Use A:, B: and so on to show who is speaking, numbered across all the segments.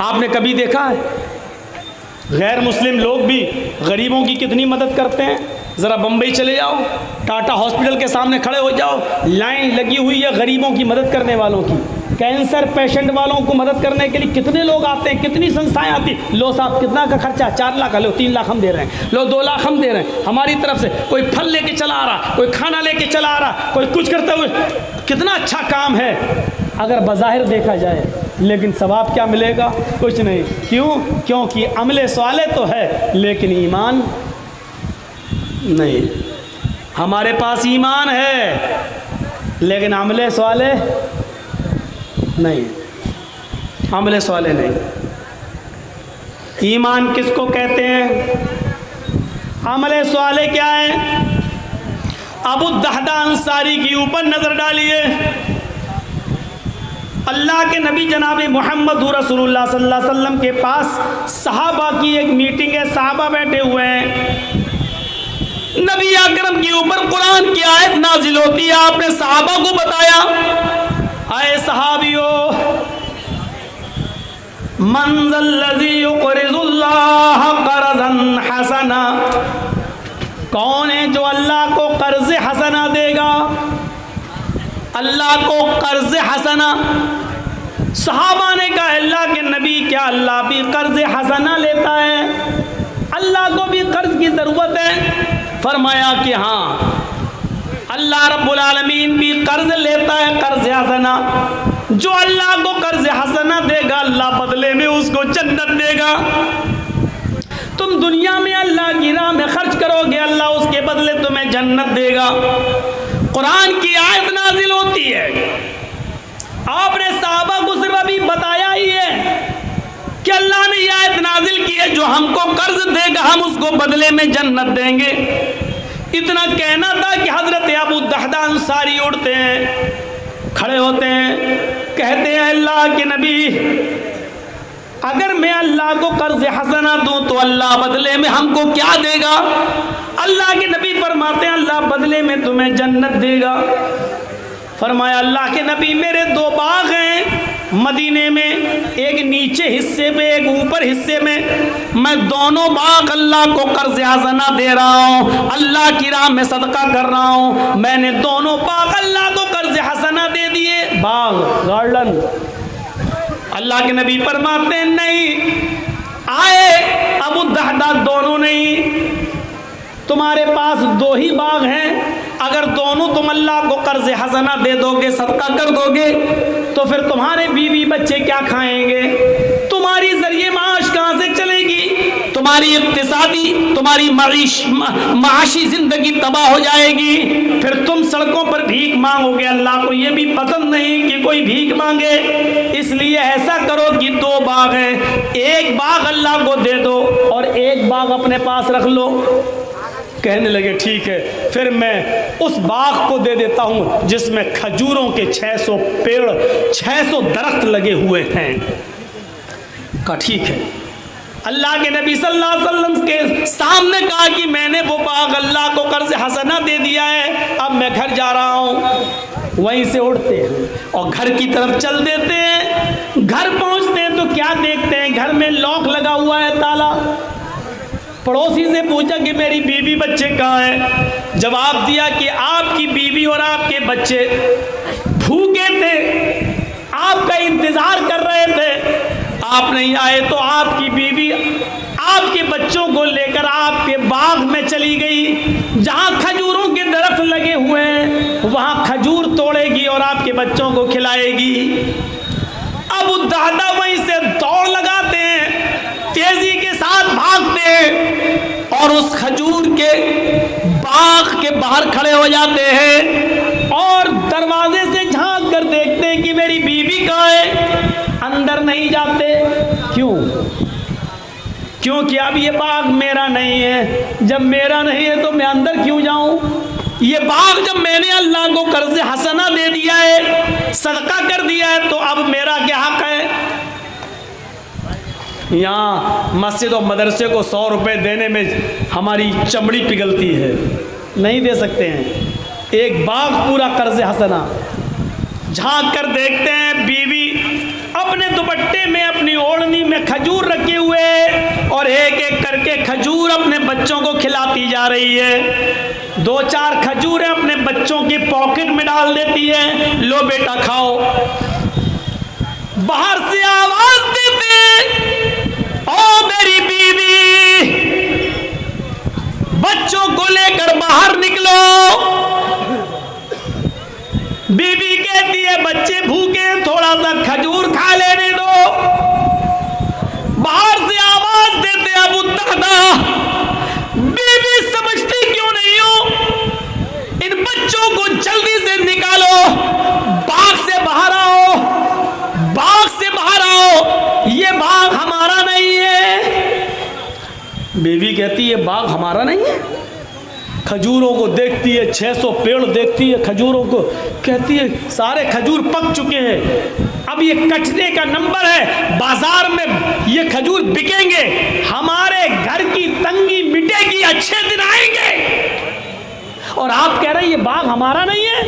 A: आपने कभी देखा है गैर मुस्लिम लोग भी गरीबों की कितनी मदद करते हैं? ज़रा बम्बई चले जाओ, टाटा हॉस्पिटल के सामने खड़े हो जाओ, लाइन लगी हुई है गरीबों की मदद करने वालों की। कैंसर पेशेंट वालों को मदद करने के लिए कितने लोग आते हैं, कितनी संस्थाएं आती। लो साहब कितना का खर्चा? 4 लाख, लो 3 लाख हम दे रहे हैं, लो 2 लाख हम दे रहे हैं हमारी तरफ से। कोई फल लेके चला आ रहा, कोई खाना लेके चला आ रहा, कोई कुछ करते हुए। कितना अच्छा काम है अगर बज़ाहिर देखा जाए, लेकिन सवाब क्या मिलेगा? कुछ नहीं। क्यों? क्योंकि अमले स्वाले तो है लेकिन ईमान नहीं। हमारे पास ईमान है लेकिन अमले स्वाले नहीं, अमले स्वाले नहीं। ईमान किसको कहते हैं? अमले स्वाले क्या है? अबू दहदा अंसारी के ऊपर नजर डालिए। अल्लाह के नबी जनाब मोहम्मद रसूलुल्लाह सल्लल्लाहु अलैहि वसल्लम के पास सहाबा की एक मीटिंग है, सहाबा बैठे हुए हैं। नबी अकरम के ऊपर कुरान की आयत नाजिल होती है। आपने सहाबा को बताया, आए सहाबियो, मंज़ल्लज़ी युक़रिज़ुल्लाह क़र्ज़न हसना, कौन है जो अल्लाह को कर्ज हसना देगा? अल्लाह को कर्ज हसना। सहाबा ने कहा अल्लाह के नबी, क्या अल्लाह भी कर्ज हसना लेता है? अल्लाह को भी कर्ज की ज़रूरत है? फरमाया कि हाँ, अल्लाह रब्बुल आलमीन भी कर्ज लेता है, कर्ज हसना। जो अल्लाह को कर्ज हसना देगा, अल्लाह बदले में उसको जन्नत देगा। तुम दुनिया में अल्लाह की राह में खर्च करोगे, अल्लाह उसके बदले तुम्हें जन्नत देगा। कुरान की आयत नाजिल होती है। आपने सहाबा को सिर्फ अभी बताया ही है कि अल्लाह ने यह आयत नाजिल की है, जो हमको कर्ज देगा हम उसको बदले में जन्नत देंगे। इतना कहना था कि हजरत अबू दहदा अंसारी उठते हैं, खड़े होते हैं, कहते हैं अल्लाह के नबी, अगर मैं अल्लाह को कर्ज हसना दूं तो अल्लाह बदले में हमको क्या देगा? अल्लाह के नबी फरमाते हैं अल्लाह बदले में तुम्हें जन्नत देगा। फरमाया अल्लाह के नबी, मेरे 2 बाग हैं मदीने में, एक नीचे हिस्से में एक ऊपर हिस्से में। मैं दोनों बाग अल्लाह को कर्ज हसना दे रहा हूँ, अल्लाह की राह में सदका कर रहा हूँ। मैंने दोनों बाग अल्लाह को कर्ज हसना दे दिए। बाग, गार्डन। अल्लाह के नबी फरमाते हैं नहीं, आए अबू दहदा, दोनों नहीं, तुम्हारे पास 2 ही बाग हैं। अगर दोनों तुम अल्लाह को कर्ज हसना दे दोगे, सदका कर दोगे, तो फिर तुम्हारे बीवी बच्चे क्या खाएंगे? तुम्हारी जरिए माश कहाँ से चलेगी? तुम्हारी इक्तिसादी, तुम्हारी माशी जिंदगी तबाह हो जाएगी। फिर तुम सड़कों पर भीख मांगोगे। अल्लाह को ये भी पसंद नहीं कि कोई भीख मांगे। इसलिए ऐसा करो कि 2 बाग हैं, एक बाग अल्लाह को दे दो और एक बाग अपने पास रख लो। कहने लगे ठीक है, फिर मैं उस बाग को दे देता हूँ जिसमें खजूरों के 600 पेड़, 600 दरख्त लगे हुए हैं। कहा ठीक है। अल्लाह के नबी सल्लल्लाहु अलैहि वसल्लम के सामने कहा कि मैंने वो बाग अल्लाह को कर्ज हसना दे दिया है, अब मैं घर जा रहा हूँ। वहीं से उठते हैं और घर की तरफ चल देते हैं। घर पहुँचते हैं तो क्या देखते हैं? घर में लॉक लगा हुआ है, ताला। पड़ोसी से पूछा कि मेरी बीवी बच्चे कहाँ हैं? जवाब दिया कि आपकी बीवी और आपके बच्चे भूखे थे, आपका इंतजार कर रहे थे, आप नहीं आए तो आपकी बीवी आपके बच्चों को लेकर आपके बाग में चली गई। जहाँ खजूरों के दरख्त लगे हुए हैं वहाँ खजूर तोड़ेगी और आपके बच्चों को खिलाएगी। अबू दहदा वहीं से दौड़ लगाते हैं, तेजी के साथ भागते हैं और उस खजूर के बाग के बाहर खड़े हो जाते हैं और दरवाजे से झांक कर देखते हैं कि मेरी बीवी कहाँ है। अंदर नहीं जाते। क्यों? क्योंकि अब ये बाग मेरा नहीं है। जब मेरा नहीं है तो मैं अंदर क्यों जाऊं? ये बाग जब मैंने अल्लाह को कर्ज हसना दे दिया है, सदका कर दिया है, तो अब मेरा क्या हक है? यहाँ मस्जिद और मदरसे को 100 रुपये देने में हमारी चमड़ी पिघलती है, नहीं दे सकते हैं। एक बाग पूरा कर्ज हसना। झांक कर देखते हैं बीवी अपने दुपट्टे में, अपनी ओढ़नी में करके खजूर अपने बच्चों को खिलाती जा रही है। 2-4 खजूरें अपने बच्चों की पॉकेट में डाल देती है, लो बेटा खाओ। बाहर से आवाज देते, ओ मेरी बीवी, बच्चों को लेकर बाहर निकलो। बीवी कहती है बच्चे भूखे, थोड़ा सा खजूर खा लेने दो। बाहर से आवाज देते अबू दहदा, बीवी समझती क्यों नहीं हो, इन बच्चों को जल्दी से निकालो, बाग से बाहर आओ, बाग से बाहर आओ, ये बाग हमारा नहीं है। बीवी कहती है बाग हमारा नहीं है। खजूरों को देखती है, 600 पेड़ देखती है खजूरों को, कहती है सारे खजूर पक चुके हैं, अब ये कटने का नंबर है, बाजार में ये खजूर बिकेंगे, हमारे घर की तंगी मिटेगी, अच्छे दिन आएंगे। और आप कह रहे हैं ये बाग हमारा नहीं है।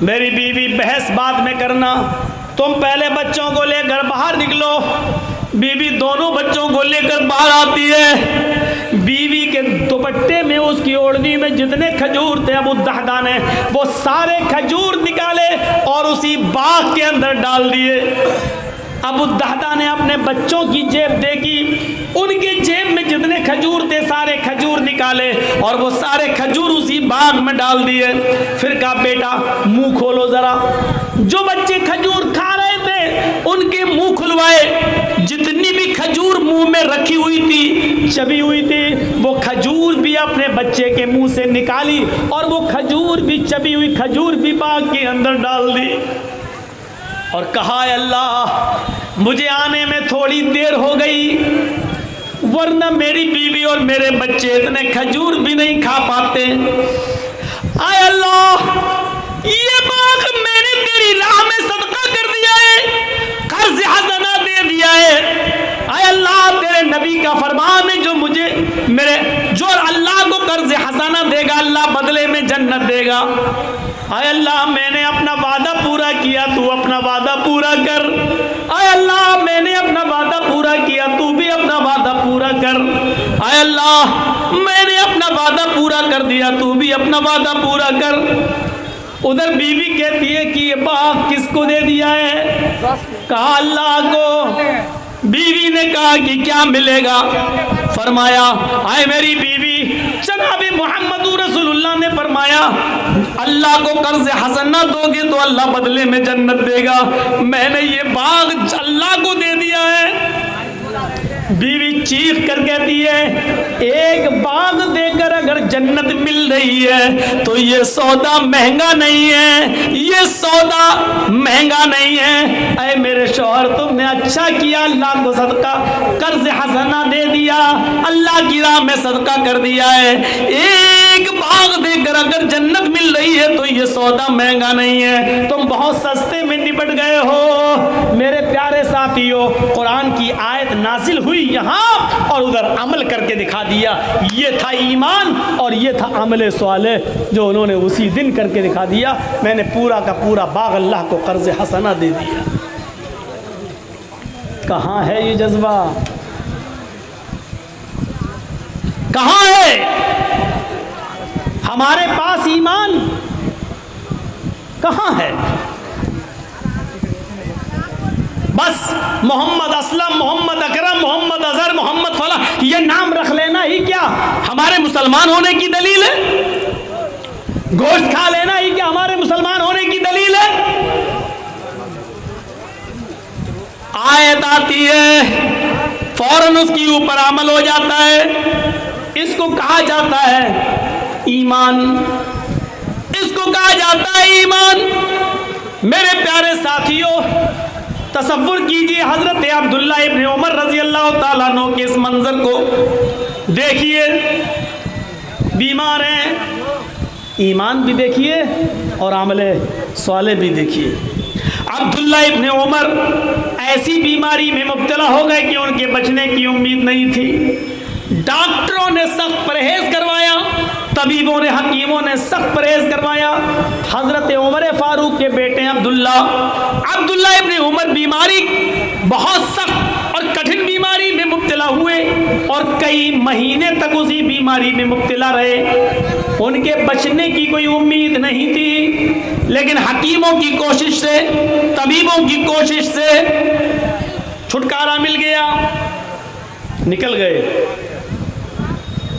A: मेरी बीवी बहस बाद में करना, तुम पहले बच्चों को लेकर बाहर निकलो। बीवी दोनों बच्चों को लेकर बाहर आती है। बीवी के दुपट्टे में, उसकी ओढ़नी में जितने खजूर थे अबू दहदा ने वो सारे खजूर निकाले और उसी बाग के अंदर डाल दिए। अबू दहदा ने अपने बच्चों की जेब देखी, उनके जेब में जितने खजूर थे सारे खजूर निकाले और वो सारे खजूर उसी बाग में डाल दिए। फिर कहा बेटा मुंह खोलो जरा। जो बच्चे खजूर खा रहे थे उनके मुंह खुलवाए, जितनी भी खजूर मुंह में रखी हुई थी, चबी हुई थी, वो खजूर भी अपने बच्चे के मुंह से निकाली और वो खजूर भी, चबी हुई खजूर भी बाग के अंदर डाल दी। और कहा अल्लाह मुझे आने में थोड़ी देर हो गई, वरना मेरी बीवी और मेरे बच्चे इतने खजूर भी नहीं खा पाते। आय अल्लाह, ये बाग मैंने तेरी राह में सदका कर दिया है, कर्ज हसना दे दिया है। आय अल्लाह, तेरे नबी का फरमान है, जो मुझे जो अल्लाह को कर्ज हसना देगा अल्लाह बदले में जन्नत देगा। आय अल्लाह, मैंने अपना वादा पूरा किया, तू अपना वादा पूरा कर। आय अल्लाह, मैंने अपना वादा पूरा किया, तू भी अपना वादा पूरा कर। आय अल्लाह, मैंने अपना वादा पूरा कर दिया, तू भी अपना वादा पूरा कर। उधर बीवी कहती है कि ये बाग किसको दे दिया है? कहा अल्लाह को। बीवी ने कहा कि क्या मिलेगा? फरमाया, आए मेरी बीवी, जनाबे मोहम्मद रसूलुल्लाह ने फरमाया अल्लाह को कर्ज हसना दोगे तो अल्लाह बदले में जन्नत देगा। मैंने ये बाग अल्लाह को दे दिया है। बीवी चीख कर कहती है, एक बाग देकर अगर जन्नत मिल रही है तो ये सौदा महंगा नहीं है, ये सौदा महंगा नहीं है। ऐ मेरे शौहर, तुमने अच्छा किया, अल्लाह को सदका कर्ज हसना दे दिया, अल्लाह की राह में सदका कर दिया है। एक बाग देकर अगर जन्नत मिल रही है तो ये सौदा महंगा नहीं है, तुम बहुत सस्ते में निपट गए हो। मेरे प्यारे साथियों, कुरान की आयत नाजिल हुई यहाँ और उधर अमल करके दिखा दिया। ये था ईमान और ये था अमल स्वाले जो उन्होंने उसी दिन करके दिखा दिया। मैंने पूरा का पूरा बाग अल्लाह को कर्ज हसना दे दिया। कहाँ है ये जज्बा? कहाँ है हमारे पास ईमान? कहाँ है? बस मोहम्मद असलम, मोहम्मद अकरम, मोहम्मद अजहर, मोहम्मद फला, ये नाम रख लेना ही क्या हमारे मुसलमान होने की दलील है? गोश्त खा लेना ही क्या हमारे मुसलमान होने की दलील है? आयत आती है, फौरन उसके ऊपर अमल हो जाता है। इसको कहा जाता है ईमान, इसको कहा जाता है ईमान। मेरे प्यारे साथियों, तसव्वुर कीजिए हजरत अब्दुल्ला इब्न उमर रजी अल्लाह ताला अन्हु के इस मंजर को देखिए। बीमार हैं, ईमान भी देखिए और आमले स्वाले भी देखिए। अब्दुल्ला इब्न उमर ऐसी बीमारी में मुब्तला हो गए कि उनके बचने की उम्मीद नहीं थी। डॉक्टरों ने सख्त परहेज करवाया, तबीबों ने, हकीमों ने सख्त परहेज करवाया। हजरत उमर फारूक के बेटे अब्दुल्ला इब्न उमर बीमारी बहुत सख्त और कठिन कई महीने तक उसी बीमारी में मुब्तला रहे। उनके बचने की कोई उम्मीद नहीं थी, लेकिन हकीमों की कोशिश से, तबीबों की कोशिश से छुटकारा मिल गया, निकल गए,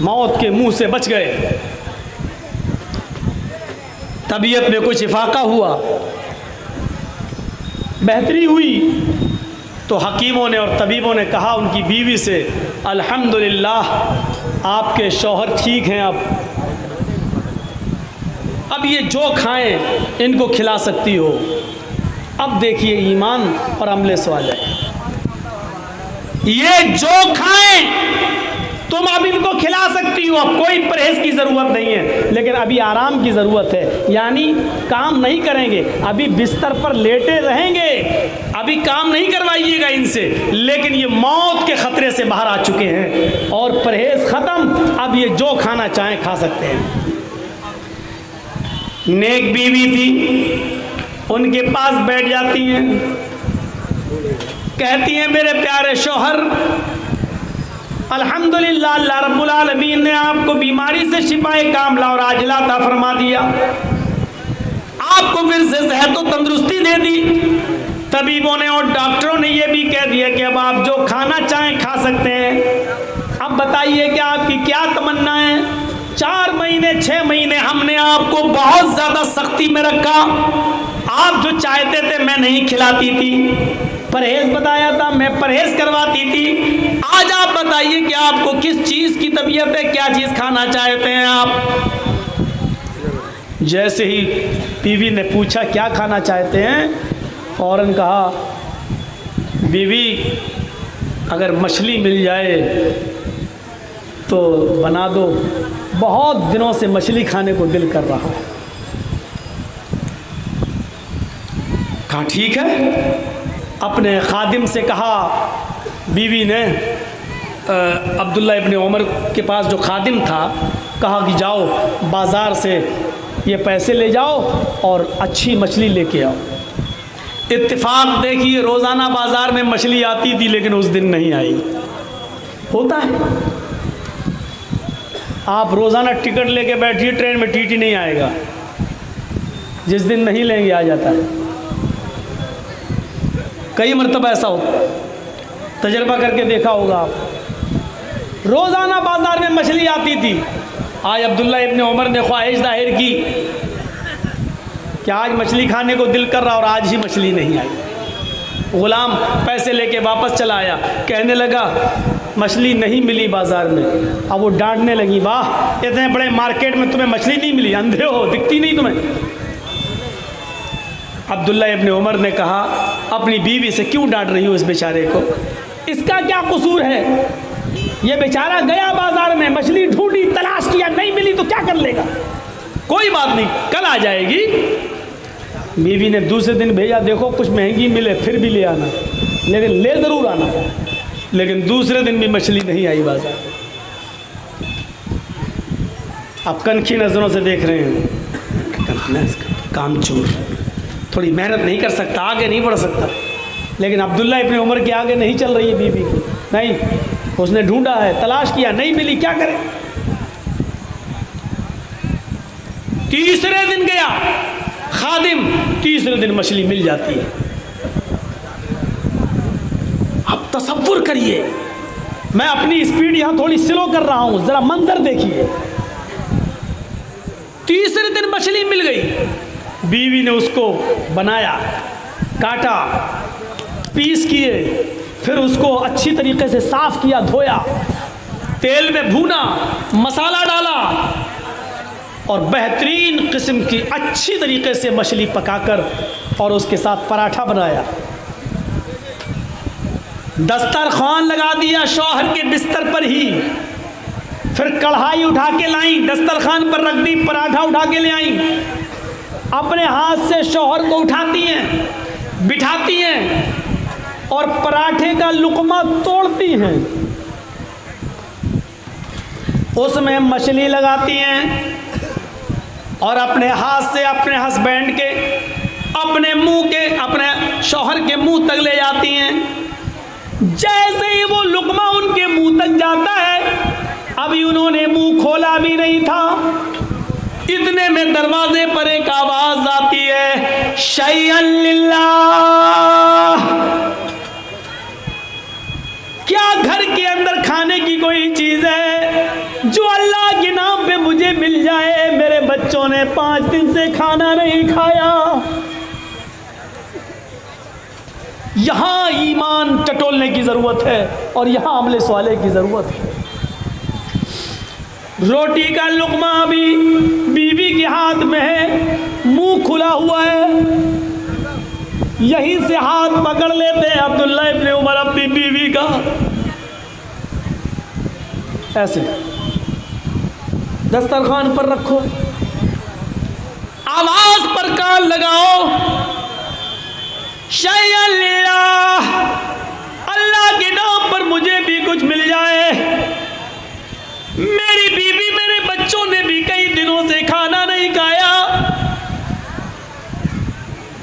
A: मौत के मुंह से बच गए। तबीयत में कुछ इफाका हुआ, बेहतरी हुई, तो हकीमों ने और तबीबों ने कहा उनकी बीवी से, अल्हम्दुलिल्लाह आपके शौहर ठीक हैं, अब ये जो खाएं इनको खिला सकती हो। अब देखिए ईमान और अमले सवाल है, ये जो खाएं तुम अब इनको खिला सकती हो, अब कोई परहेज की ज़रूरत नहीं है, लेकिन अभी आराम की ज़रूरत है, यानी काम नहीं करेंगे, अभी बिस्तर पर लेटे रहेंगे, अभी काम नहीं करवाइएगा इनसे, लेकिन ये मौत के ख़तरे से बाहर आ चुके हैं और परहेज ख़त्म, अब ये जो खाना चाहें खा सकते हैं। नेक बीवी थी, उनके पास बैठ जाती हैं, कहती हैं मेरे प्यारे शौहर, अल्हम्दुलिल्लाह अल्लाह रब्बुल आलमीन ने आपको बीमारी से शिफाए कामला और आजिला अता फरमा दिया, आपको फिर से सेहत और तंदुरुस्ती दे दी। तबीबों ने और डॉक्टरों ने यह भी कह दिया कि अब आप जो खाना चाहें खा सकते हैं। अब बताइए कि आपकी क्या तमन्ना है? 4 महीने 6 महीने हमने आपको बहुत ज़्यादा सख्ती में रखा, आप जो चाहते थे मैं नहीं खिलाती थी, परहेज बताया था मैं परहेज करवाती थी, आज आप बताइए कि आपको किस चीज़ की तबीयत है, क्या चीज़ खाना चाहते हैं आप? जैसे ही बीवी ने पूछा क्या खाना चाहते हैं, फ़ौरन कहा बीवी अगर मछली मिल जाए तो बना दो, बहुत दिनों से मछली खाने को दिल कर रहा है। कहा ठीक है। अपने खादिम से कहा, बीवी ने अब्दुल्ला इब्ने उमर के पास जो खादिम था, कहा कि जाओ बाज़ार से ये पैसे ले जाओ और अच्छी मछली लेके आओ। इत्तेफाक देखिए रोज़ाना बाज़ार में मछली आती थी, लेकिन उस दिन नहीं आई। होता है, आप रोज़ाना टिकट लेके बैठिए ट्रेन में, टीटी नहीं आएगा, जिस दिन नहीं लेंगे आ जाता है। कई मरतबा ऐसा होता, तजर्बा करके देखा होगा आप। रोज़ाना बाज़ार में मछली आती थी, आज अब्दुल्ला इब्ने उमर ने ख्वाहिश जाहिर की कि आज मछली खाने को दिल कर रहा और आज ही मछली नहीं आई। ग़ुलाम पैसे लेके वापस चला आया, कहने लगा मछली नहीं मिली बाज़ार में। अब वो डांटने लगी, वाह इतने बड़े मार्केट में तुम्हें मछली नहीं मिली, अंधे हो, दिखती नहीं तुम्हें? अब्दुल्ला इब्ने उमर ने कहा अपनी बीवी से, क्यों डांट रही हो इस बेचारे को, इसका क्या कसूर है? ये बेचारा गया बाज़ार में, मछली ढूंढी, तलाश किया, नहीं मिली तो क्या कर लेगा, कोई बात नहीं कल आ जाएगी। बीवी ने दूसरे दिन भेजा, देखो कुछ महंगी मिले फिर भी ले आना, लेकिन ले ज़रूर आना। लेकिन दूसरे दिन भी मछली नहीं आई बाज़ार। आप कनखी नज़रों से देख रहे हैं, कामचोर, थोड़ी मेहनत नहीं कर सकता, आगे नहीं बढ़ सकता। लेकिन अब्दुल्ला इब्ने उमर के आगे नहीं चल रही है बीवी की, नहीं, उसने ढूंढा है, तलाश किया, नहीं मिली, क्या करे? तीसरे दिन गया खादिम, तीसरे दिन मछली मिल जाती है। अब तसव्वुर करिए, मैं अपनी स्पीड यहां थोड़ी स्लो कर रहा हूं, जरा मंजर देखिए। तीसरे दिन मछली मिल गई, बीवी ने उसको बनाया, काटा, पीस किए, फिर उसको अच्छी तरीके से साफ किया, धोया, तेल में भूना, मसाला डाला और बेहतरीन किस्म की अच्छी तरीके से मछली पकाकर और उसके साथ पराठा बनाया। दस्तरखान लगा दिया शौहर के बिस्तर पर ही, फिर कढ़ाई उठा के लाई, दस्तरखान पर रख दी, पराठा उठा के ले आई, अपने हाथ से शौहर को उठाती हैं, बिठाती हैं और पराठे का लुकमा तोड़ती हैं, उसमें मछली लगाती हैं और अपने हाथ से अपने हस्बैंड के, अपने मुंह के, अपने शौहर के मुंह तक ले जाती हैं। जैसे ही वो लुकमा उनके मुंह तक जाता है, अभी उन्होंने मुंह खोला भी नहीं था, इतने में दरवाजे पर एक आवाज आती है, शैअन लिल्लाह। क्या घर के अंदर खाने की कोई चीज है जो अल्लाह के नाम पे मुझे मिल जाए? मेरे बच्चों ने 5 दिन से खाना नहीं खाया। यहां ईमान टटोलने की जरूरत है और यहां अमले स्वाले की जरूरत है। रोटी का लुकमा भी बीवी के हाथ में है, मुंह खुला हुआ है, यहीं से हाथ पकड़ लेते हैं अब्दुल्ला इब्ने उमर अपनी बीवी का, ऐसे दस्तरखान पर रखो, आवाज पर कान लगाओ, शैअन लिल्लाह, अल्लाह के नाम पर मुझे भी कुछ मिल जाए। मेरी बीवी मेरे बच्चों ने भी कई दिनों से खाना नहीं खाया।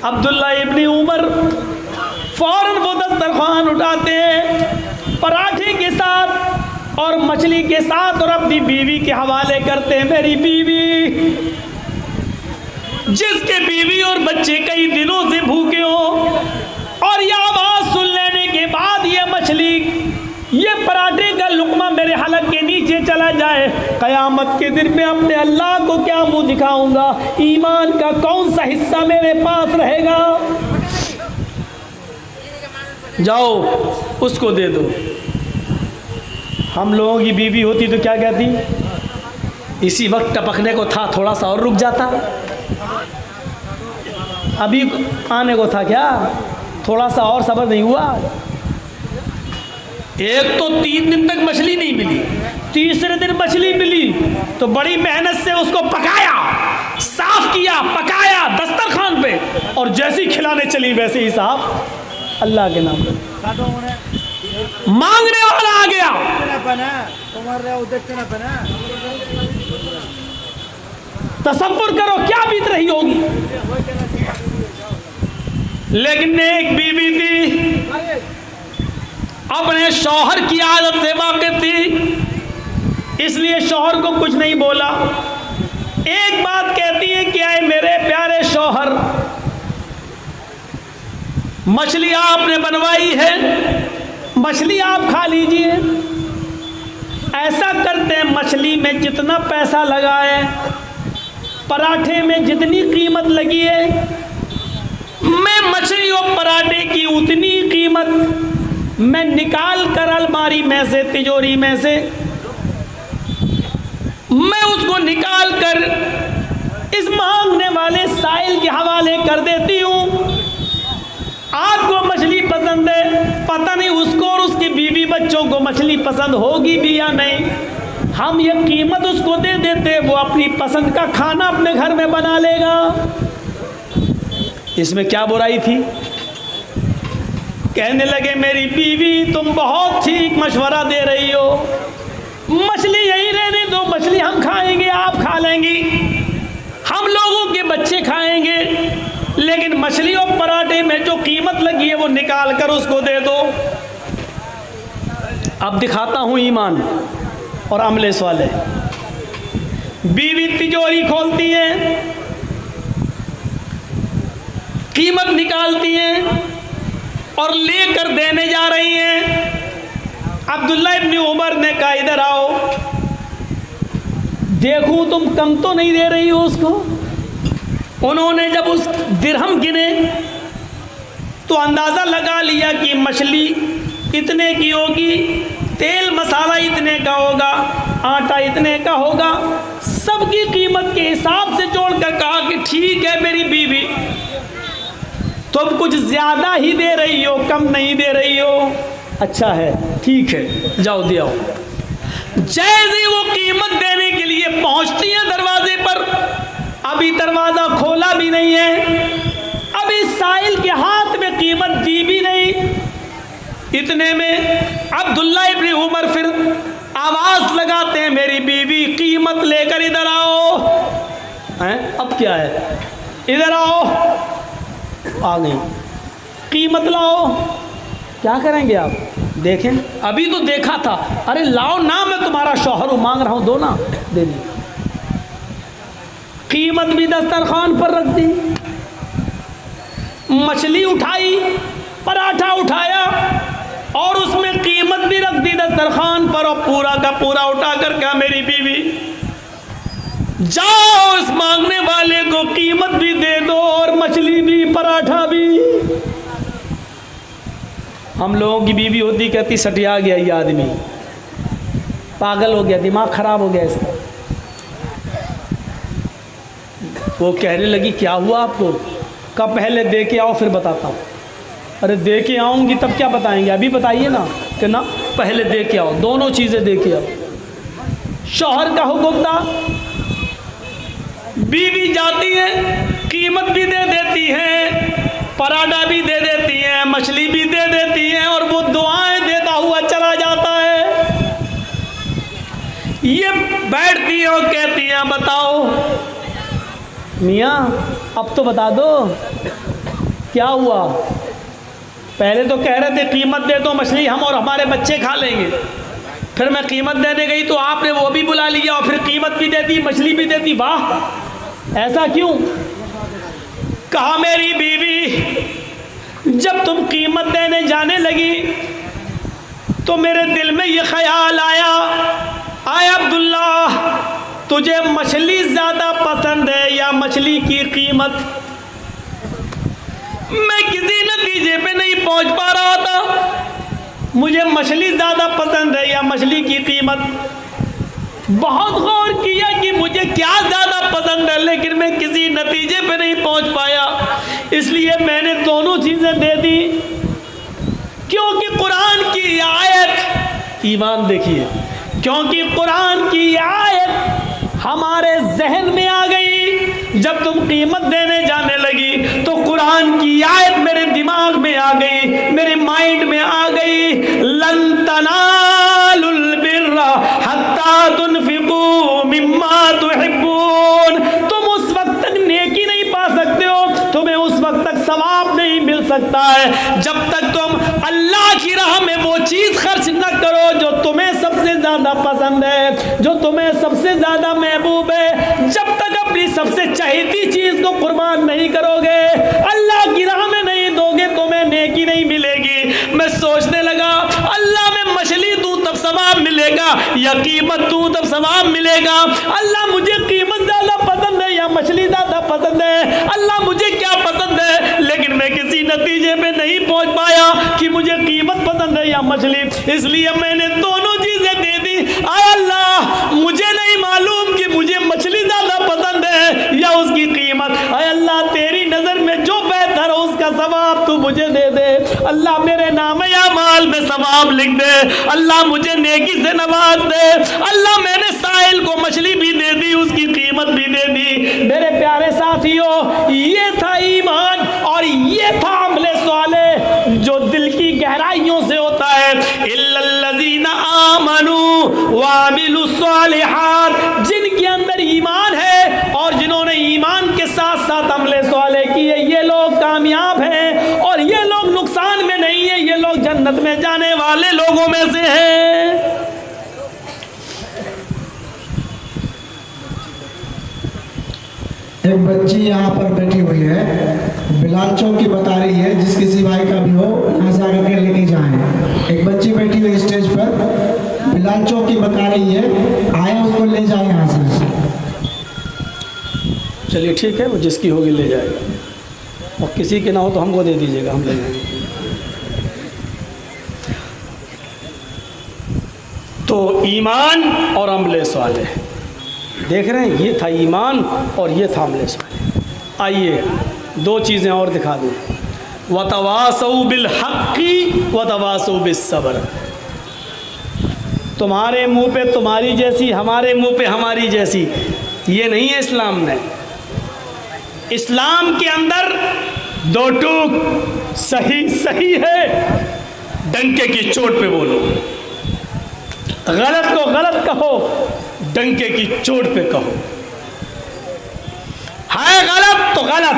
A: अब्दुल्ला इब्ने उमर फौरन वो दस्तरखान उठाते हैं, पराठे के साथ और मछली के साथ, और अपनी बीवी के हवाले करते हैं। मेरी बीवी, जिसके बीवी और बच्चे कई दिनों से भूखे हो, और ये आवाज सुन लेने के बाद ये मछली, ये पराठे का लुकमा मेरे हलक के नीचे चला जाए, कयामत के दिन में अपने अल्लाह को क्या मुंह दिखाऊंगा? ईमान का कौन सा हिस्सा मेरे पास रहेगा? जाओ उसको दे दो। हम लोगों की बीवी होती तो क्या कहती? इसी वक्त टपकने को था, थोड़ा सा और रुक जाता, अभी आने को था, क्या थोड़ा सा और सब्र नहीं हुआ? एक तो 3 दिन तक मछली नहीं मिली, तीसरे दिन मछली मिली तो बड़ी मेहनत से उसको पकाया, साफ किया, पकाया दस्तरखान पे, और जैसी खिलाने चली वैसे ही साहब अल्लाह के नाम पे मांगने वाला आ गया। तसव्वुर करो क्या बीत रही होगी। लेकिन एक बीवी थी, अपने शौहर की आदत से वाकिफ थी, इसलिए शौहर को कुछ नहीं बोला। एक बात कहती है कि आए मेरे प्यारे शौहर, मछली आपने बनवाई है, मछली आप खा लीजिए। ऐसा करते हैं, मछली में जितना पैसा लगा है, पराठे में जितनी कीमत लगी है, मैं मछली और पराठे की उतनी कीमत मैं निकाल कर अलमारी में से, तिजोरी में से मैं उसको निकाल कर इस मांगने वाले साइल के हवाले कर देती हूँ। आपको मछली पसंद है, पता नहीं उसको और उसकी बीवी बच्चों को मछली पसंद होगी भी या नहीं, हम ये कीमत उसको दे देते, वो अपनी पसंद का खाना अपने घर में बना लेगा। इसमें क्या बुराई थी? कहने लगे मेरी बीवी तुम बहुत ठीक मशवरा दे रही हो, मछली यही रहने दो, मछली हम खाएंगे, आप खा लेंगी, हम लोगों के बच्चे खाएंगे, लेकिन मछली और पराठे में जो कीमत लगी है वो निकाल कर उसको दे दो। अब दिखाता हूं ईमान और अमले स्वाले। बीवी तिजोरी खोलती है, कीमत निकालती हैं और लेकर देने जा रही हैं। अब्दुल्ला इब्ने उमर ने कहा इधर आओ, देखूं तुम कम तो नहीं दे रही हो उसको। उन्होंने जब उस दिरहम गिने तो अंदाज़ा लगा लिया कि मछली इतने की होगी, तेल मसाला इतने का होगा, आटा इतने का होगा, सबकी कीमत के हिसाब से जोड़कर कहा कि ठीक है मेरी बीवी, तुम कुछ ज़्यादा ही दे रही हो, कम नहीं दे रही हो। अच्छा है, ठीक है, जाओ दे आओ। जैसे वो कीमत देने के लिए पहुंचती है दरवाजे पर, अभी दरवाज़ा खोला भी नहीं है, अभी साइल के हाथ में कीमत दी भी नहीं। इतने में अब्दुल्ला इब्ने उमर फिर आवाज़ लगाते हैं मेरी बीवी कीमत लेकर इधर आओ। हैं अब क्या है, इधर आओ। आ गई, कीमत लाओ। क्या करेंगे आप? देखें, अभी तो देखा था, अरे लाओ ना, मैं तुम्हारा शौहर हूँ, मांग रहा हूँ, दो ना, दे दी। कीमत भी दस्तरखान पर रख दी, मछली उठाई, पराठा उठाया और उसमें कीमत भी रख दी दस्तरखान पर, और पूरा का पूरा उठा कर कहा मेरी बीवी जाओ इस मांगने वाले को कीमत भी दे दो और मछली भी, पराठा भी। हम लोगों की बीवी होती, कहती सटिया गया ये आदमी, पागल हो गया, दिमाग खराब हो गया इसका। वो कहने लगी क्या हुआ आपको? कब? पहले दे के आओ फिर बताता हूँ। अरे दे के आऊँगी तब क्या बताएंगे, अभी बताइए ना। कि ना, पहले दे के आओ, दोनों चीज़ें दे के आओ। शौहर का हुक्म था, बीवी जाती है, कीमत भी दे देती है, पराठा भी दे देती है, मछली भी दे देती है, और वो दुआएं देता हुआ चला जाता है। ये बैठती है और कहती है बताओ मियाँ अब तो बता दो क्या हुआ। पहले तो कह रहे थे कीमत दे दो, मछली हम और हमारे बच्चे खा लेंगे। फिर मैं कीमत देने गई तो आपने वो भी बुला लिया और फिर कीमत भी दे दी, मछली भी दे दी। वाह, ऐसा क्यों? कहा मेरी बीवी जब तुम कीमत देने जाने लगी तो मेरे दिल में ये ख्याल आया, आए अब्दुल्ला तुझे मछली ज़्यादा पसंद है या मछली की कीमत? मैं किसी नतीजे पे नहीं पहुंच पा रहा था, मुझे मछली ज़्यादा पसंद है या मछली की कीमत। बहुत गौर किया कि मुझे क्या ज़्यादा पसंद है, लेकिन मैं किसी नतीजे पे नहीं पहुंच पाया, इसलिए मैंने दोनों चीज़ें दे दी। क्योंकि कुरान की आयत, ईमान देखिए, क्योंकि कुरान की आयत हमारे जहन में आ गई। जब तुम कीमत देने जाने लगी तो कुरान की आयत मेरे दिमाग में आ गई, मेरे माइंड में आ गई। लन तनालुल बिर्रा हत्ता तुनफिकू मिम्मा तुहिब्बून। तुम उस वक्त तक नेकी नहीं पा सकते हो, तुम्हें उस वक्त तक सवाब नहीं मिल सकता है जब तक तुम अल्लाह की राह में वो चीज़ खर्च न करो जो तुम्हें सबसे ज़्यादा पसंद है, जो तुम्हें सबसे ज़्यादा महबूब है। जब तक अपनी सबसे चहेती चीज़ को कुर्बान नहीं करोगे, अल्लाह की राह में नहीं दोगे, तुम्हें नेकी नहीं मिलेगी। मैं सोचने लगा अल्लाह में मछली दूँ तब सवाब मिलेगा या कीमत दूँ तब सवाब मिलेगा? अल्लाह मुझे कीमत ज़्यादा पसंद है या मछली ज़्यादा पसंद है? अल्लाह मुझे क्या पसंद है? लेकिन मैं किसी नतीजे पे नहीं पहुंच पाया कि मुझे कीमत पसंद है या मछली, इसलिए मैंने दोनों चीज़ें दे दी। आय अल्लाह मुझे नहीं मालूम कि मुझे मछली ज़्यादा पसंद है या उसकी कीमत। आय अल्लाह तेरी नज़र में जो बेहतर हो उसका सवाब तू मुझे दे दे। अल्लाह मेरे नाम या माल में सवाब लिख दे। अल्लाह मुझे नेकी से नवाज दे। अल्लाह मैंने साहिल को मछली भी दे दी, उसकी कीमत भी दे दी। मेरे प्यारे साथियों, ये था ईमान और ये था अमले साले जो दिल की गहराइयों से होता है। इल्लल्लज़ीना आमनू व अमिलुस्सालिहात, जिनके अंदर ईमान है और जिन्होंने ईमान के साथ साथ अमले साले किए, ये लोग कामयाब हैं और ये लोग नुकसान में नहीं है, ये लोग जन्नत में जाने वाले लोगों में से हैं।
B: एक बच्ची यहाँ पर बैठी हुई है, बिलाल चौक की बता रही है, जिस किसी भाई का भी हो यहाँ से आकर के लेके जाएं। एक बच्ची बैठी हुई स्टेज पर, बिलाल चौक की बता रही है, आए उसको ले जाए यहाँ से।
A: चलिए ठीक है, वो जिसकी होगी ले जाएगा, और किसी के ना हो तो हमको दे दीजिएगा, हम ले जाएंगे। तो ईमान और अमले साले देख रहे हैं, ये था ईमान और ये था अमले साले। आइए दो चीज़ें और दिखा दूँ। वतवासौ बिल हक़्क़ि वतवासौ बिस सब्र। तुम्हारे मुंह पे तुम्हारी जैसी, हमारे मुंह पे हमारी जैसी, ये नहीं है इस्लाम में। इस्लाम के अंदर दो टूक सही सही है, डंके की चोट पे बोलो। गलत को गलत कहो, डंके की चोट पे कहो। है गलत तो गलत,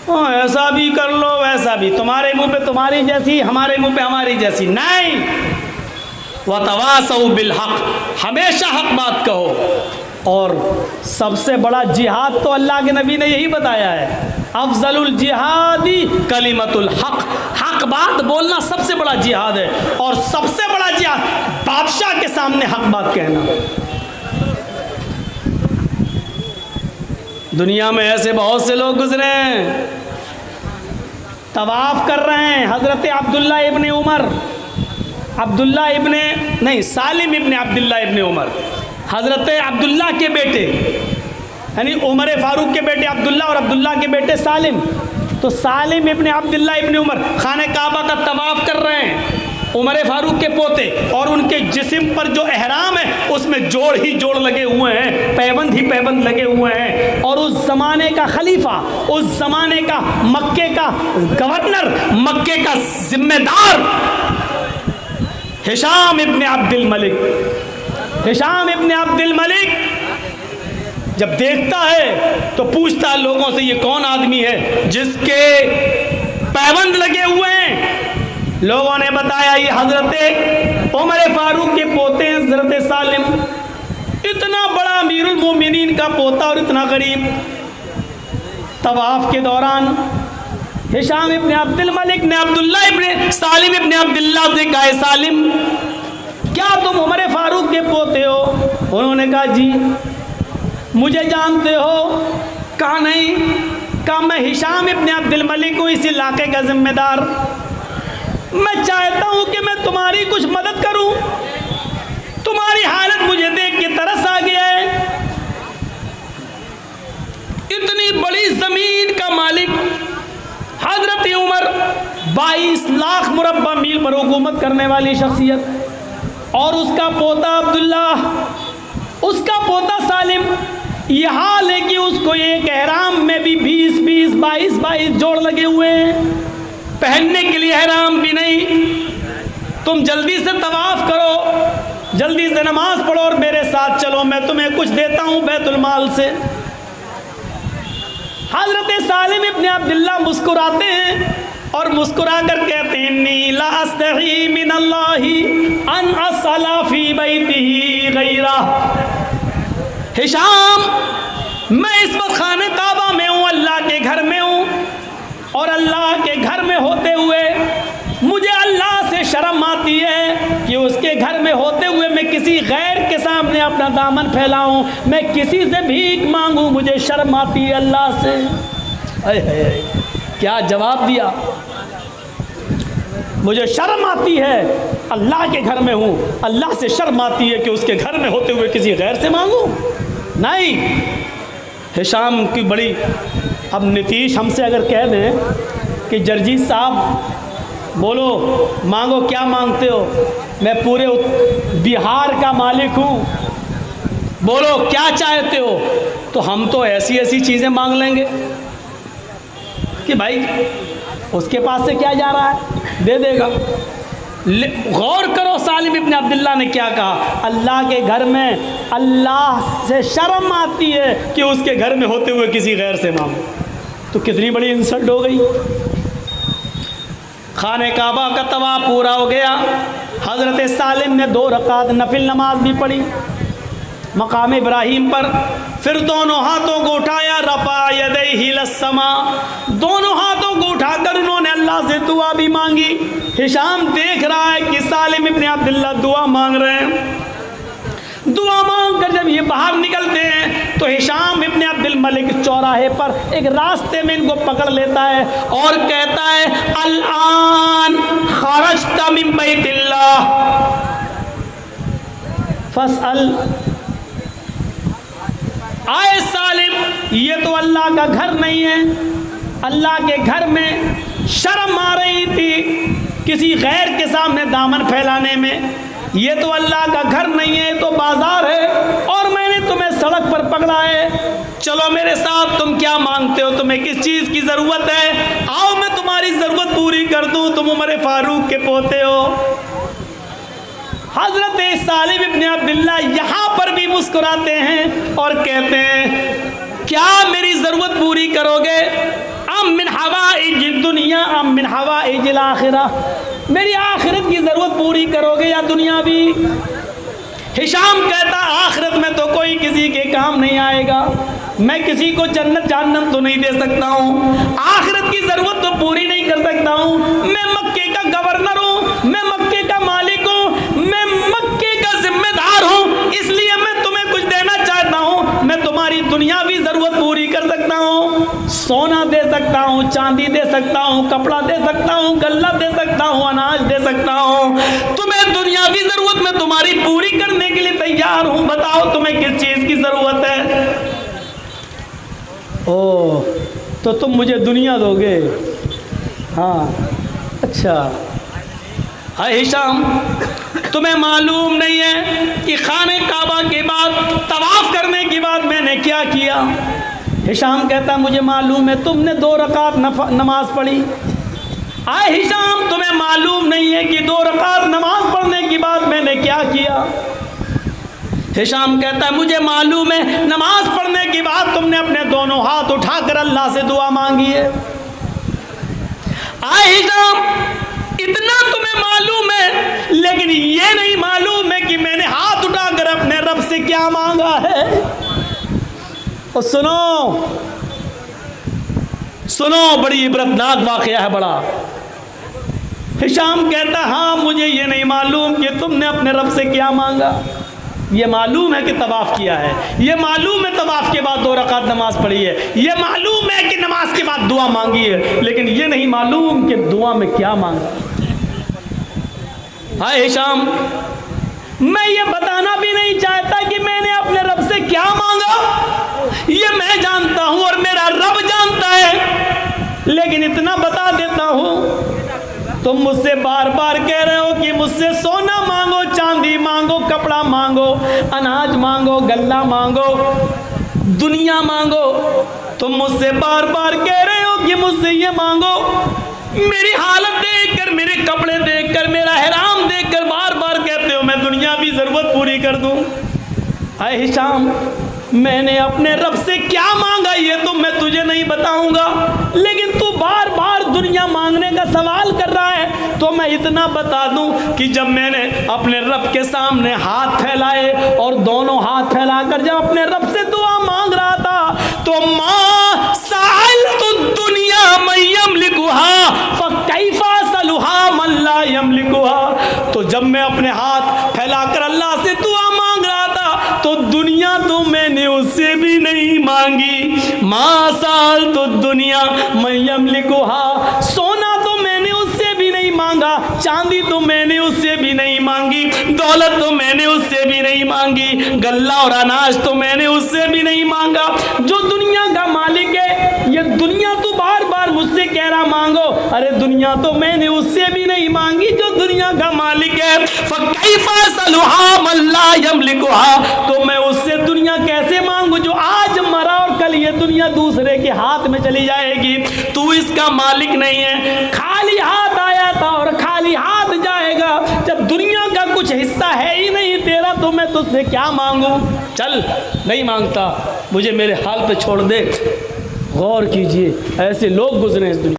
A: ऐसा भी कर लो वैसा भी, तुम्हारे मुंह पे तुम्हारी जैसी, हमारे मुंह पे हमारी जैसी। नहीं, वतवासौ बिल हक, हमेशा हक बात कहो। और सबसे बड़ा जिहाद तो अल्लाह के नबी ने यही बताया है, अफजलुल जिहादी कलिमतुल हक, हक बात बोलना सबसे बड़ा जिहाद है। और सबसे बड़ा जिहाद बादशाह के सामने हक बात कहना। दुनिया में ऐसे बहुत से लोग गुजरे हैं, तवाफ कर रहे हैं। हज़रत अब्दुल्ला इब्ने उमर, सालिम इब्ने अब्दुल्ला इब्ने उमर, हज़रत अब्दुल्ला के बेटे, यानी उमर फारूक के बेटे अब्दुल्ला और अब्दुल्ला के बेटे सालिम। तो सालिम इब्ने अब्दुल्ला इब्ने उमर खाने काबा का तवाफ कर रहे हैं, उमर फारूक के पोते, और उनके जिस्म पर जो एहराम है उसमें जोड़ ही जोड़ लगे हुए हैं, पैबंद ही पैबंद लगे हुए हैं। और उस ज़माने का खलीफा, उस ज़माने का मक्के का गवर्नर, मक्के का जिम्मेदार हिशाम इब्ने अब्दुल मलिक, हिशाम इब्ने अब्दुल मलिक जब देखता है तो पूछता है लोगों से, ये कौन आदमी है जिसके पैबंद लगे हुए हैं? लोगों ने बताया ये हज़रत उमर फारूक के पोते हैं, हज़रत सालिम। इतना बड़ा अमीरुल मोमिनीन का पोता और इतना गरीब। तवाफ के दौरान हिशाम इब्ने अब्दुल मलिक ने अब्दुल्ला इब्ने सालिम इब्ने अब्दुल्ला से कहा, सालिम क्या तुम उमर फारूक के पोते हो? उन्होंने कहा जी। मुझे जानते हो? कहा नहीं। कहा मैं हिशाम इब्ने अब्दुल मलिक हूँ, इस इलाके का जिम्मेदार। मैं चाहता हूँ कि मैं तुम्हारी कुछ मदद करूँ, तुम्हारी हालत मुझे देख के तरस आ गया है। इतनी बड़ी जमीन का मालिक हजरत उमर, 22 लाख मुरब्बा मील पर हुकूमत करने वाली शख्सियत, और उसका पोता अब्दुल्ला, उसका पोता सालिम, यह हाल है कि उसको एक एहराम में भी 20-20, 22-22 जोड़ लगे हुए हैं, पहनने के लिए एहराम भी नहीं। तुम जल्दी से तवाफ करो, जल्दी से नमाज पढ़ो और मेरे साथ चलो, मैं तुम्हें कुछ देता हूँ बैतुल माल से। हजरत सालिम इब्ने अब्दुल्ला मुस्कुराते हैं और मुस्कुरा कर कहते हैं, नी ला अस्तही मिनल्लाहि अन असला फी बैतिही गैरा। हिशाम, मैं इस वक्त खाने काबा में हूँ, अल्लाह के घर में हूँ, और अल्लाह के घर में होते हुए मुझे अल्लाह से शर्म आती है कि उसके घर में होते हुए मैं किसी गैर के सामने अपना दामन फैलाऊं, मैं किसी से भीख मांगूं, मुझे शर्म आती है अल्लाह से। क्या जवाब दिया? मुझे शर्म आती है, अल्लाह के घर में हूँ, अल्लाह से शर्म आती है कि उसके घर में होते हुए किसी गैर से मांगूं। नहीं, हिशाम की बड़ी। अब नीतीश हमसे अगर कह दें कि जर्जीत साहब बोलो मांगो, क्या मांगते हो? मैं पूरे बिहार का मालिक हूँ, बोलो क्या चाहते हो? तो हम तो ऐसी ऐसी चीज़ें मांग लेंगे कि भाई उसके पास से क्या जा रहा है, दे देगा। गौर करो सालिम इब्ने अब्दुल्ला ने क्या कहा, अल्लाह के घर में अल्लाह से शर्म आती है कि उसके घर में होते हुए किसी गैर से मांगो। तो कितनी बड़ी इंसल्ट हो गई। खाने काबा का तवाफ पूरा हो गया, हज़रत सालिम ने 2 रकात नफिल नमाज भी पढ़ी मकाम इब्राहीम पर। फिर दोनों हाथों को उठाया, रफ़ा यदैहि लस्समा, दोनों हाथों को उठाकर उन्होंने अल्लाह से दुआ भी मांगी। हिशाम देख रहा है कि सालिम इब्ने अब्दुल्ला दुआ मांग रहे हैं। दुआ मांग कर जब ये बाहर निकलते हैं तो हिशाम इब्ने अब्दुल मलिक चौराहे पर एक रास्ते में इनको पकड़ लेता है और कहता है, अल-आन खरजता मिन बैतिल्लाह फस्अल। आए सालिम, ये तो अल्लाह का घर नहीं है, अल्लाह के घर में शर्म आ रही थी किसी गैर के सामने दामन फैलाने में। ये तो अल्लाह का घर नहीं है, तो बाजार है, और मैंने तुम्हें सड़क पर पकड़ा है। चलो मेरे साथ, तुम क्या मांगते हो, तुम्हें किस चीज़ की ज़रूरत है? आओ मैं तुम्हारी ज़रूरत पूरी कर दूँ, तुम उमर फारूक के पोते हो। हज़रत सालिम इब्ने अब्दुल्ला यहाँ पर भी मुस्कुराते हैं और कहते हैं, क्या मेरी ज़रूरत पूरी करोगे? मिन हवाइज दुनिया अम मिन हवाइज आखिरा, मेरी आखिरत की ज़रूरत पूरी करोगे या दुनियावी? हिशाम कहता आखिरत में तो कोई किसी के काम नहीं आएगा, मैं किसी को जन्नत जहन्नम तो नहीं दे सकता हूँ, आखिरत की ज़रूरत तो पूरी नहीं कर सकता हूँ, मैं मक्के का गवर्नर हूँ, मैं मक्के का मालिक हूँ, मैं मक्के का जिम्मेदार हूँ, इसलिए मैं तुम्हें कुछ देना चाहता हूँ, मैं तुम्हारी दुनियावी ज़रूरत पूरी कर सकता हूँ, सोना दे सकता हूँ, चांदी दे सकता हूँ, कपड़ा दे सकता हूँ, गल्ला दे सकता हूँ, अनाज दे सकता हूँ, तुम्हें दुनियावी ज़रूरत में तुम्हारी पूरी करने के लिए तैयार हूँ, बताओ तुम्हें किस चीज़ की ज़रूरत है? ओ, तो तुम मुझे दुनिया दोगे? हाँ, अच्छा। हाय हिशाम, तुम्हें मालूम नहीं है कि खाने काबा के बाद तवाफ करने के बाद मैंने क्या किया? हिशाम कहता मुझे मालूम है, तुमने 2 रकात नमाज पढ़ी। आए हिशाम, तुम्हें मालूम नहीं है कि 2 रकात नमाज पढ़ने के बाद मैंने क्या किया? हिशाम कहता है मुझे मालूम है, नमाज पढ़ने के बाद तुमने अपने दोनों हाथ उठाकर अल्लाह से दुआ मांगी है। आए हिशाम, इतना तुम्हें मालूम है, लेकिन ये नहीं मालूम है कि मैंने हाथ उठाकर अपने रब से क्या मांगा है। और सुनो, बड़ी इबरतनाक वाकया है बड़ा। हिशाम कहता हाँ, मुझे ये नहीं मालूम कि तुमने अपने रब से क्या मांगा। ये मालूम है कि तवाफ किया है, ये मालूम है तवाफ के बाद 2 रकात नमाज पढ़ी है, ये मालूम है कि नमाज के बाद दुआ मांगी है, लेकिन ये नहीं मालूम कि दुआ में क्या मांगा। हाय हिशाम, मैं ये बताना भी नहीं चाहता कि मैंने अपने रब से क्या मांगा, ये मैं जानता हूं और मेरा रब जानता है, लेकिन इतना बता देता हूं, तुम मुझसे बार बार कह रहे हो कि मुझसे सोना मांगो, चांदी मांगो, कपड़ा मांगो, अनाज मांगो, गल्ला मांगो, दुनिया मांगो, तुम मुझसे बार बार कह रहे हो कि मुझसे ये मांगो। मेरी हालत देखकर, मेरे कपड़े देखकर, मेरा हराम देखकर बार बार कहते हो मैं दुनियावी ज़रूरत पूरी कर दूं। हाय हिशाम, मैंने अपने रब से क्या मांगा ये तो मैं तुझे नहीं बताऊंगा, लेकिन तू बार बार दुनिया मांगने का सवाल कर रहा है, तो मैं इतना बता दूं कि जब मैंने अपने रब के सामने हाथ फैलाए और दोनों हाथ फैलाकर जब अपने रब से दुआ मांग रहा था, तो माँ साल तो दुनिया मयम लिखुहा फकैफा सलुहा मल्ला यम लिखुहा, तो जब मैं अपने हाथ फैलाकर अल्लाह से दुआ मांग रहा था तो दुनिया तो मैंने उससे भी नहीं मांगी। माँ साल तो दुनिया मयम लिखुहा, सोना तो मैंने उससे भी नहीं मांगा, चांदी तो मैंने उससे भी नहीं मांगी, दौलत तो मैंने उससे भी नहीं मांगी, गल्ला और अनाज तो मैंने उससे भी नहीं मांगा। जो दुनिया का मालिक है, ये दुनिया तो बार बार मुझसे कह रहा मांगो, अरे दुनिया तो मैंने उससे भी नहीं मांगी जो दुनिया का मालिक है। फकैफा सलुहा मल्ला यमलिकुहा, तो मैं उससे दुनिया कैसे मांगू जो आज मरा और कल ये दुनिया दूसरे के हाथ में चली जाएगी। तू इसका मालिक नहीं है, खाली हाथ आया था और खाली हाथ जाएगा। जब दुनिया का कुछ हिस्सा है ही नहीं तेरा, तो मैं तुझसे क्या मांगू। चल, नहीं मांगता, मुझे मेरे हाल पे छोड़ दे। गौर कीजिए, ऐसे लोग गुजरे इस दुनिया।